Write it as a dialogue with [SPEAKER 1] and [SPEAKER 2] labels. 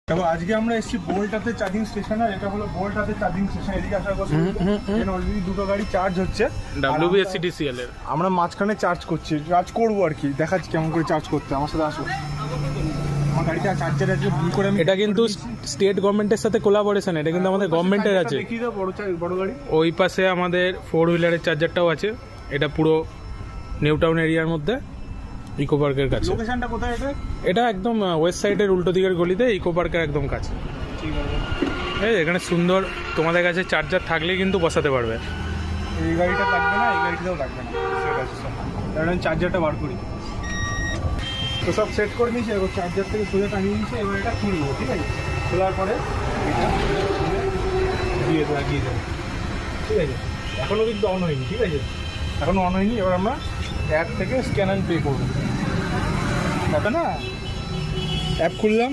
[SPEAKER 1] দেখো আজকে আমরা এসেছি বোল্টাতে চার্জিং স্টেশন, আর এটা হলো বোল্টাতে চার্জিং স্টেশন। এদিকে আসার কথা অলরেডি দুটো গাড়ি চার্জ হচ্ছে
[SPEAKER 2] WBSCTCL এর।
[SPEAKER 1] আমরা মাঝখানে চার্জ করবো আর কি, দেখাচ্ছি কেমন করে চার্জ করতে। আমার সাথে আসো। আমার গাড়িটা চার্জার আছে ভুল করে,
[SPEAKER 2] এটা কিন্তু স্টেট গভর্নমেন্টের সাথে কোলাবোরেশন, এটা কিন্তু আমাদের গভর্নমেন্টের আছে।
[SPEAKER 1] দেখিয়ে দাও বড় গাড়ি।
[SPEAKER 2] ওই পাশে আমাদের 4 হুইলারের চার্জারটাও আছে। এটা পুরো নিউ টাউন এরিয়ার মধ্যে, ইকো পার্কের কাছে।
[SPEAKER 1] লোকেশনটা কোথায় এটা?
[SPEAKER 2] এটা একদম ওয়েস্ট সাইডের উল্টো দিকের গলিতে, ইকো পার্কের একদম কাছে।
[SPEAKER 1] ঠিক আছে।
[SPEAKER 2] এই এখানে সুন্দর, তোমাদের কাছে চার্জার থাকলে কিন্তু বসাতে পারবে।
[SPEAKER 1] এই গাড়িটা লাগবে না, এই গাড়িটাও লাগবে না, সেট আছে সব। কারণ চার্জারটা বার করি তো সব সেট করে নিয়েছি। এবার চার্জার থেকে সোজা টানিয়ে নিয়েছি। এবার এটা খুলবো, ঠিক আছে? খোলার পরে এটা দিয়ে লাগিয়ে দেবো, ঠিক আছে? এখনও কিন্তু অন হয়নি, ঠিক আছে? এখনও অন হয়নি। এবার আমরা অ্যাপ থেকে স্ক্যান অ্যান্ড পে করবো, তাতে না? অ্যাপ খুললাম,